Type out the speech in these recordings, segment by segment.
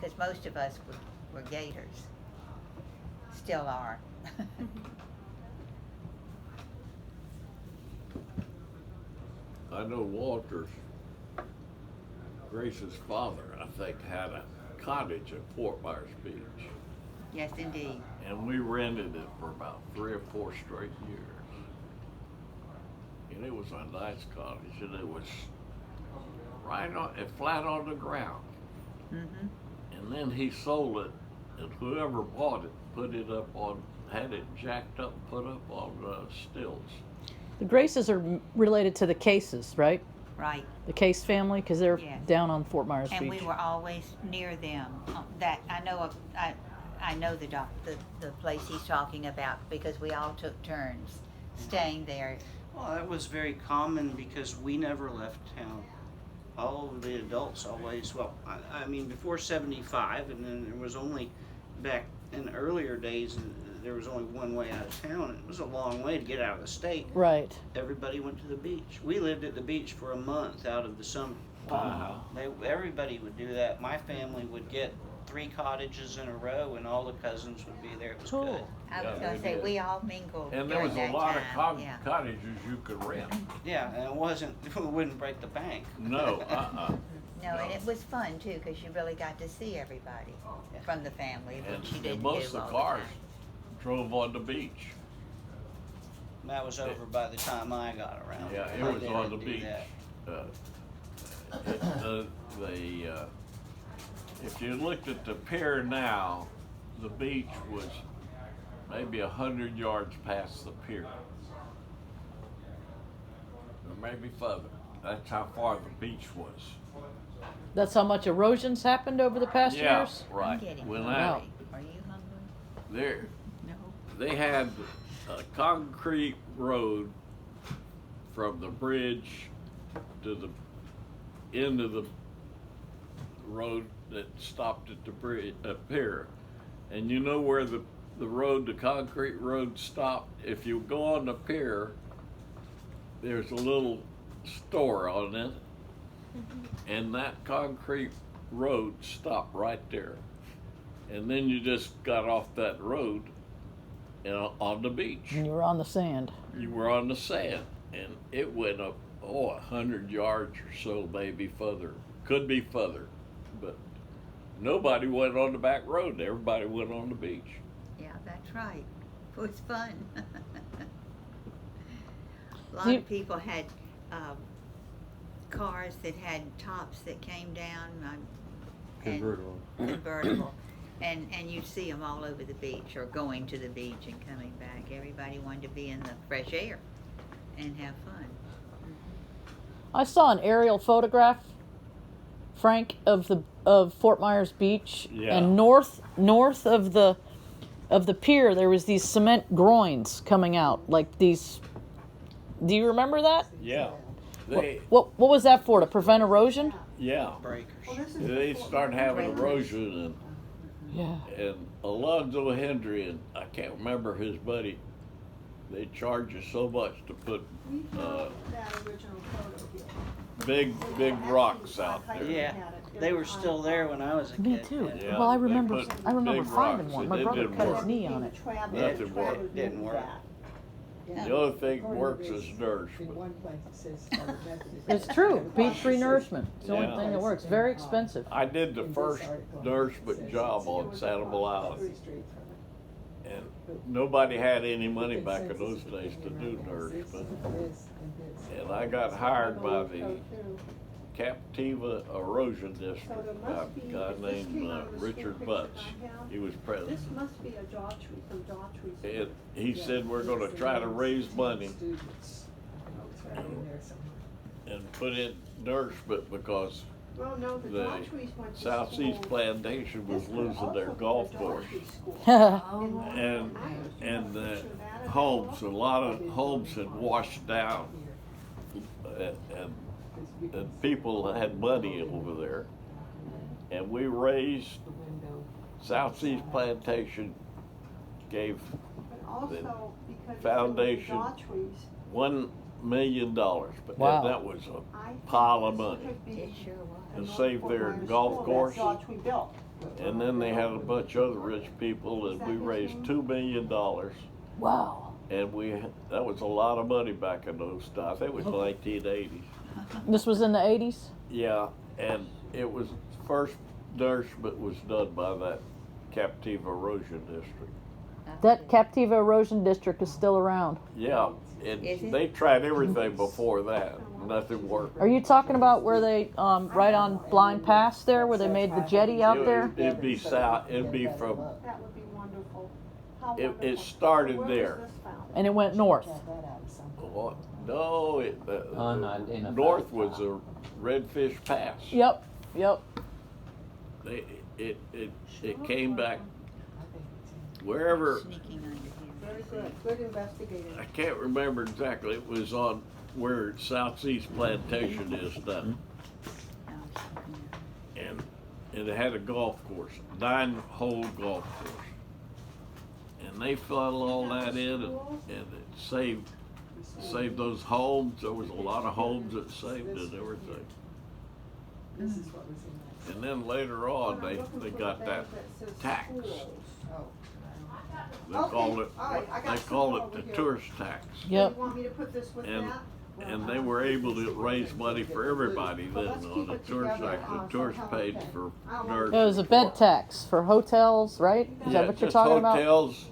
because most of us were gators. Still are. I know Walter's, Grace's father, I think, had a cottage at Fort Myers Beach. Yes, indeed. And we rented it for about 3 or 4 straight years. And it was a nice cottage, and it was flat on the ground. Mm-hmm. And then he sold it, and whoever bought it had it jacked up, put up on stilts. The Graces are related to the Cases, right? Right. The Case family, because they're Yes. down on Fort Myers And Beach. we were always near them. That I know of. I know the place he's talking about because we all took turns staying there. Well, that was very common because we never left town. All of the adults always, I mean, before 75, and then there was only, back in earlier days, there was only one way out of town. It was a long way to get out of the state. Right. Everybody went to the beach. We lived at the beach for a month out of the summer. Wow. Everybody would do that. My family would get 3 cottages in a row, and all the cousins would be there. It was Cool. good. I was Yeah, going we to say did. we all mingled And there during was a that lot time. of Yeah. cottages you could rent. Yeah, and it wasn't, it wouldn't break the bank. No, No, and it was fun too because you really got to see everybody Yeah. from the family, And, which you and didn't most do of all the the cars time. drove on the beach. That was over by the time I got around. Yeah, it My was dad on the did beach. that. If you looked at the pier now, the beach was maybe 100 yards past the pier. Or maybe further. That's how far the beach was. That's how much erosion's happened over the past Yeah, years? I'm right. getting When hungry. Wow. Are you hungry? there, No. they had a concrete road from the bridge to the end of the road that stopped at the bridge pier. And you know where the concrete road stopped? If you go on the pier, there's a little store on it, and that concrete road stopped right there. And then you just got off that road and on the beach. And you were on the sand. You were on the sand, and it went up 100 yards or so, maybe further. Could be further, but nobody went on the back road. Everybody went on the beach. Yeah, that's right. It was fun. A lot You- of people had cars that had tops that came down. Convertible. And you'd see them all over the beach or going to the beach and coming back. Everybody wanted to be in the fresh air and have fun. I saw an aerial photograph, Frank, of Fort Myers Beach, Yeah. and north of the pier there was these cement groins coming out, like these. Do you remember that? Yeah. What was that for? To prevent erosion? Yeah. Breakers. They started having erosion, Yeah. and Alonzo Hendry and I can't remember his buddy. They charge you so much to put that original photo here. big rocks out there. Yeah, they were still there when I was a kid. Me too. Yeah, Well, I they remember put finding big one. rocks, My and it brother didn't cut work. his knee on it. Nothing worked. It didn't work. The only thing works is nourishment. It's true. Peat-free nourishment. It's the Yeah. only thing that works. Very expensive. I did the first nourishment job on Sanibel Island, and nobody had any money back in those days to do nourishment. And I got hired by the Captiva Erosion District by a guy named Richard Butts. He was president. This must be a Daughtry from Daughtry's. And he said, we're gonna try to raise money and put in nourishment because Well, no, the the Daughtry's went to Southeast school. Plantation was losing their golf course. Oh. And the homes, a lot of homes had washed down, and people had money over there. And we raised, Southeast Plantation gave But also because foundation Daughtry's, $1 million, but Wow. that was a I think pile of this money could be It sure was. to North save Fort their Myers golf School course. that Daughtry built. And then they had a bunch of other rich people, and we raised $2 million. Wow. And that was a lot of money back in those days. I think it was 1980s. This was in the 80s? Yeah, and it was first nourishment was done by that Captiva Erosion District. That Captiva Erosion District is still around. Yeah, and Is it? they tried everything before that. Nothing worked. Are you talking about where they, right on Blind Pass there, where they made the jetty out there? It'd be south. It'd be from. That would be wonderful. How It wonderful. started Where was there. this found? And it went north. What? No, Unidentified. north was a Redfish Pass. Yep. It came back wherever. Sneaking under here. Very good, good investigating. I can't remember exactly. It was on where Southeast Plantation is now, No, sneaking under. and it had a golf course, 9-hole golf course, and they funneled all that in, and it saved those homes. There was a lot of homes that saved and everything. And then later on, they got that tax. They called it the tourist tax. Yep. You want me to put this with And- that? And they were able to raise money for everybody then on the tourist tax. The tourist paid for nurses. It was a bed tax for hotels, right? Is that what you're talking about? Hotels.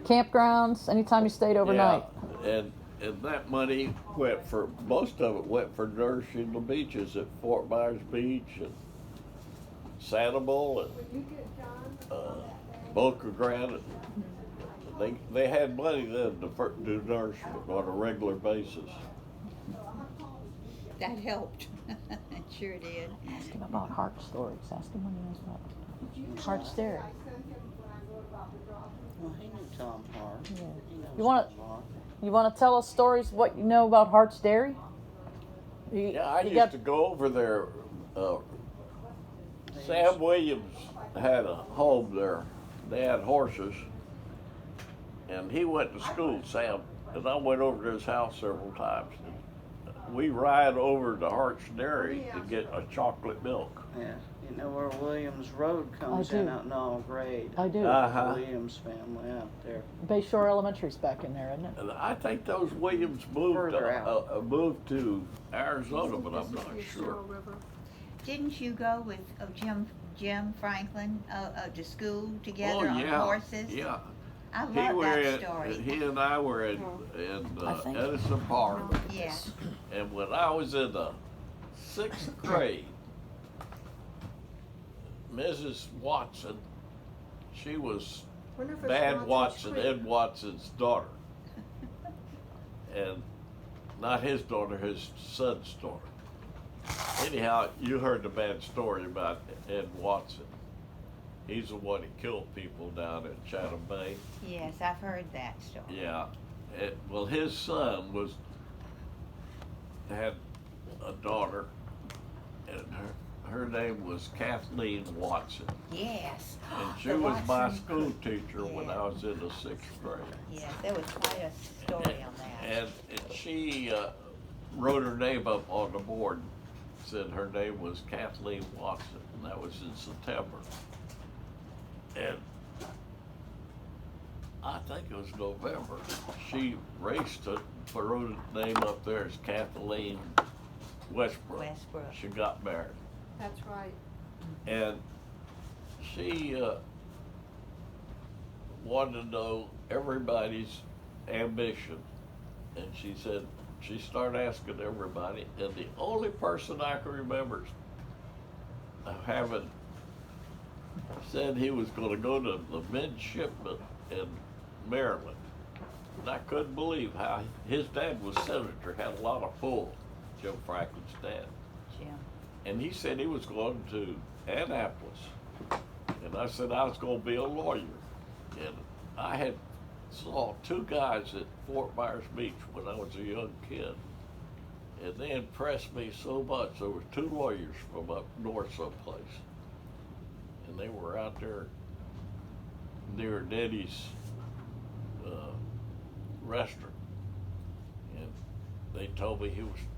Campgrounds, anytime you stayed overnight. Yeah, and that money went for, most of it went for nourishing the beaches at Fort Myers Beach and Sanibel and Boca Grande. They had money then to do nourishment on a regular basis. That helped. It sure did. Ask him about Hart stories. Ask him what he knows about Hart's Dairy. Well, he knew Tom Hart. Yeah. He knows You wanna- Tom Hart. You want to tell us stories what you know about Hart's Dairy? Yeah, I used to go over there. Sam Williams had a home there. They had horses, and he went to school, Sam, and I went over to his house several times. We ride over to Hart's Dairy to get a chocolate milk. Yeah, you know where Williams Road comes I in do. out in All Grade. I do. Uh-huh. Williams family out there. Bayshore Elementary's back in there, isn't it? And I think those Williams moved Further out. moved to Arizona, but I'm not sure. Didn't you go with Jim Franklin to school together on yeah, horses? yeah. I He love were that story. he and I were in I think- Edison Park, Yeah. and when I was in the 6th grade, Mrs. Watson, she was Wonder if it's Dad Watson's Watson, Creek. Ed Watson's daughter, and not his daughter, his son's daughter. Anyhow, you heard the bad story about Ed Watson. He's the one that killed people down at Chatham Bay. Yes, I've heard that story. Yeah. Well, his son had a daughter, and her name was Kathleen Watson. Yes. And she The was my Watson- school teacher when Yeah. I was in the 6th grade. Yes, there was quite a story on that. And she wrote her name up on the board, said her name was Kathleen Watson, and that was in September. And I think it was November. She raced it, wrote her name up there as Kathleen Westbrook. Westbrook. She got married. That's right. And she wanted to know everybody's ambition. And she said, she started asking everybody, and the only person I can remember having said he was going to go to the midshipman in Maryland. And I couldn't believe how his dad was senator, had a lot of pull, Jim Franklin's dad. Jim. And he said he was going to Annapolis. And I said I was going to be a lawyer. And I had saw 2 guys at Fort Myers Beach when I was a young kid. And they impressed me so much. There were 2 lawyers from up north someplace. And they were out there near Netties restaurant. And they told me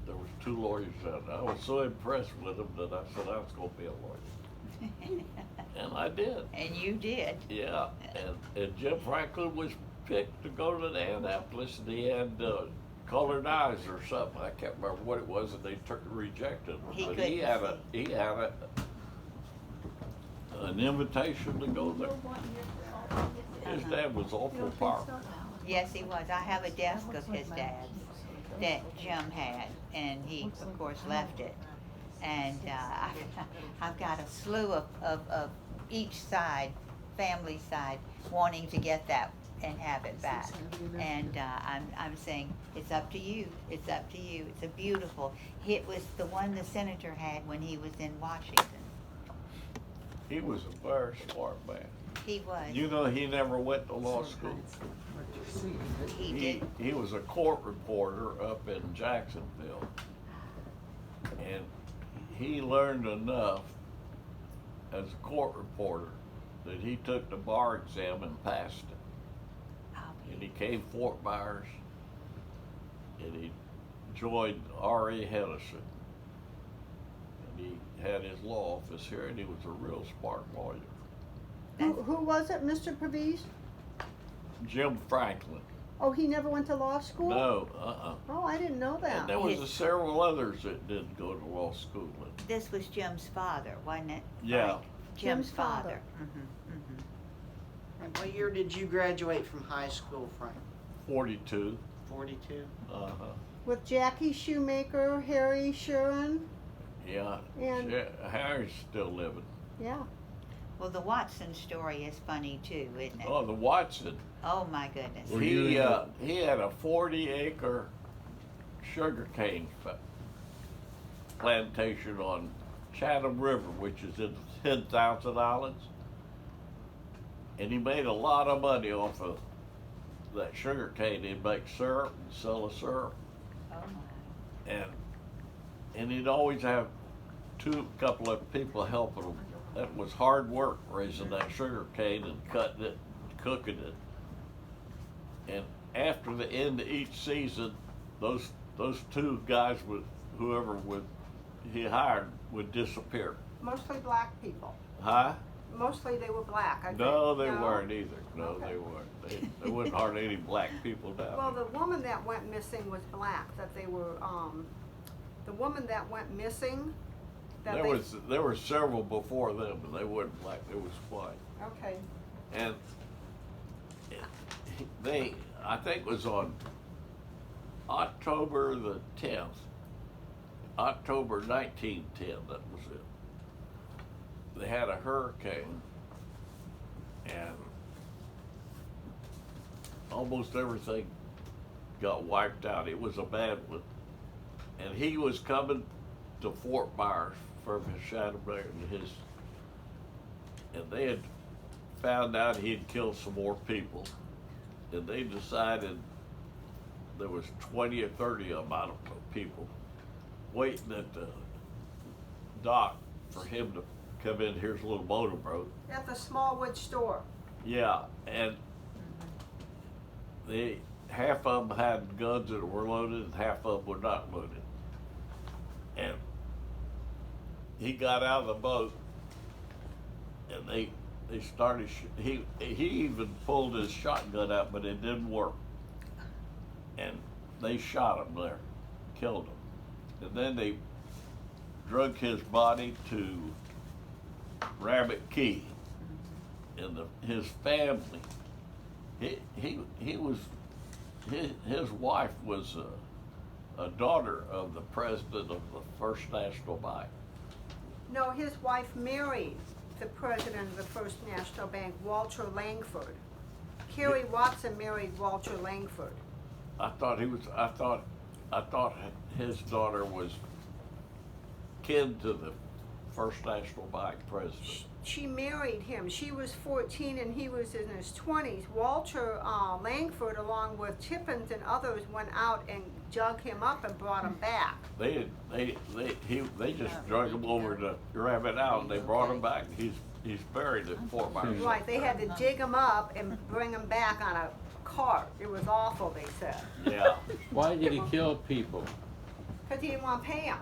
there was 2 lawyers out there. I was so impressed with them that I said I was going to be a lawyer. And I did. And you did. Yeah, and Jim Franklin was picked to go to the Annapolis, and he had colored eyes or something. I can't remember what it was, and they rejected him. He But couldn't he had an invitation to go there. His dad was awful powerful. Yes, he was. I have a desk of his dad's that Jim had, and he, of course, left it. And I've got a slew of each side, family side, wanting to get that and have it back. And I'm saying, it's up to you. It's up to you. It's a beautiful. It was the one the senator had when he was in Washington. He was a very smart man. He was. You know, he never went to law school. He did. He was a court reporter up in Jacksonville, and he learned enough as a court reporter that he took the bar exam and passed it. And he came Fort Myers, and he joined R.E. Hennessy. And he had his law office here, and he was a real smart lawyer. Who was it, Mr. Pavese? Jim Franklin. Oh, he never went to law school? No, Oh, I didn't know that. And there was several others that didn't go to law school. This was Jim's father, wasn't it? Yeah. Frank? Jim's father. And what year did you graduate from high school, Frank? 42. 42? Uh-huh. With Jackie Shoemaker, Harry Shuren. Yeah. And- Harry's still living. Yeah. Well, the Watson story is funny too, isn't it? Oh, the Watson. Oh my goodness. He had a 40-acre sugarcane plantation on Chatham River, which is in 10,000 Islands. And he made a lot of money off of that sugarcane. He'd make syrup and sell the syrup. Oh my. And he'd always have couple of people helping him. That was hard work, raising that sugar cane and cutting it, cooking it. And after the end of each season, those two guys he hired would disappear. Mostly black people. Huh? Mostly they were black, I think. No, they weren't either. No, Okay. they weren't. There wasn't hardly any black people down Well, there. the woman that went missing was black, that they were, the woman that went missing, that There were several before them, and they weren't black. They was white. Okay. And I think it was on October the 10th, October 1910, that was it. They had a hurricane, and almost everything got wiped out. It was a bad one. And he was coming to Fort Myers from his shadow there, and they had found out he had killed some more people, and they decided there was 20 or 30 of them, I don't know, people waiting at the dock for him to come in. Here's a little motorboat. At the Smallwood store. Yeah, and half of them had guns that were loaded, and half of them were not loaded. And he got out of the boat, and they started. He even pulled his shotgun out, but it didn't work. And they shot him there, killed him, and then they drug his body to Rabbit Key. And his family, his wife was a daughter of the president of the First National Bank. No, his wife married the president of the First National Bank, Walter Langford. Carrie Watson married Walter Langford. I thought his daughter was kin to the First National Bank president. She married him. She was 14 and he was in his 20s. Walter Langford, along with Tippins and others, went out and dug him up and brought him back. They just drug him over to Rabbit Island. They brought him back. He's buried at Fort Myers. Right, they had to dig him up and bring him back on a cart. It was awful, they said. Yeah. Why did he kill people? Because he didn't want to pay them.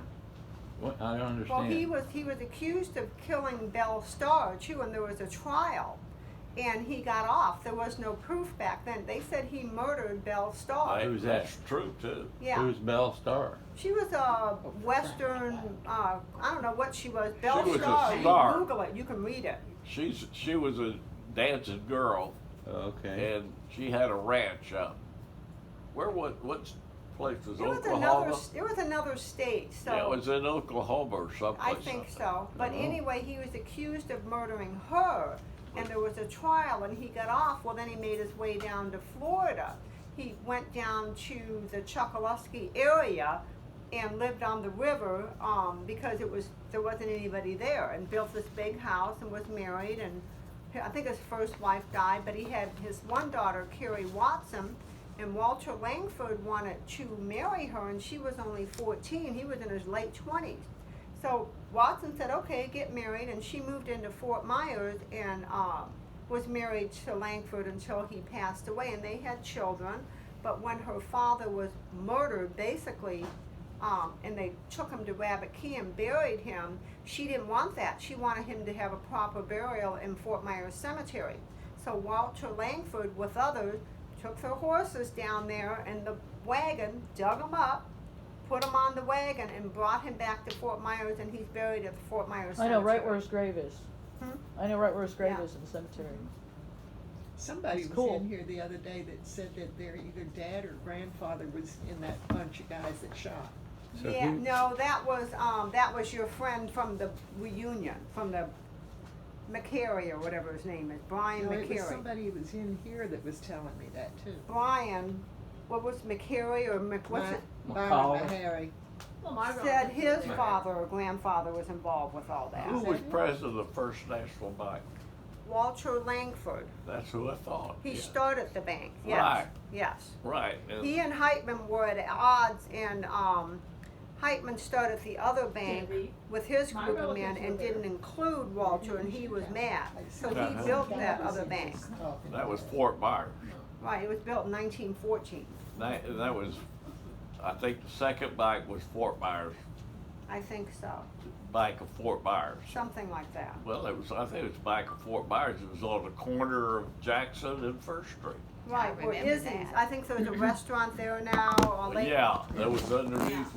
What? I don't understand. Well, he was accused of killing Belle Starr too, and there was a trial, and he got off. There was no proof back then. They said he murdered Belle Starr. Who's that? That's true too. Yeah, Who's Belle Starr? she was a Western. I don't know what she was. Belle was a Starr. You star. can Google it. You can read it. She was a dancing girl, Okay. and she had a ranch up. What place was It was Oklahoma? another state. So Yeah, it was in Oklahoma or someplace. I think so. But Oh. anyway, he was accused of murdering her, and there was a trial, and he got off. Well, then he made his way down to Florida. He went down to the Chokoloskee area and lived on the river because there wasn't anybody there, and built this big house and was married. And I think his first wife died, but he had his one daughter, Carrie Watson. And Walter Langford wanted to marry her, and she was only 14. He was in his late 20s. So Watson said, okay, get married, and she moved into Fort Myers and was married to Langford until he passed away, and they had children. But when her father was murdered, basically, and they took him to Rabbit Key and buried him, she didn't want that. She wanted him to have a proper burial in Fort Myers Cemetery. So Walter Langford, with others, took their horses down there, and the wagon dug him up, put him on the wagon, and brought him back to Fort Myers, and he's buried at the Fort Myers I Cemetery. know right where his grave is. Hmm? I know right where his grave Yeah. is in the cemetery. Somebody That's was cool. in here the other day that said that their either dad or grandfather was in that bunch of guys that shot. So Yeah, who- no, that was your friend from the reunion, from the McCary or whatever his name is, Brian No, it was McCary. somebody who was in here that was telling me that too. Brian, what was McCary or what's it? Byron Harry. Said his father or grandfather was involved with all that. Who was president of First National Bank? Walter Langford. That's who I thought. He yeah. started the bank. Yes. Right. Yes. Right. And He and Heitman were at odds, and Heitman started the other bank with his group of men and didn't include Walter, and he was mad. So he Uh-huh. built that other bank. that was Fort Myers. Right, it was built in 1914. That was, I think the second bank was Fort Myers, I think so. Bank of Fort Myers. Something like that. Well, I think it was Bank of Fort Myers. It was on the corner of Jackson and First Street. Right, where remember Izzy's. that. I think there's a restaurant there now, or they Yeah, that was underneath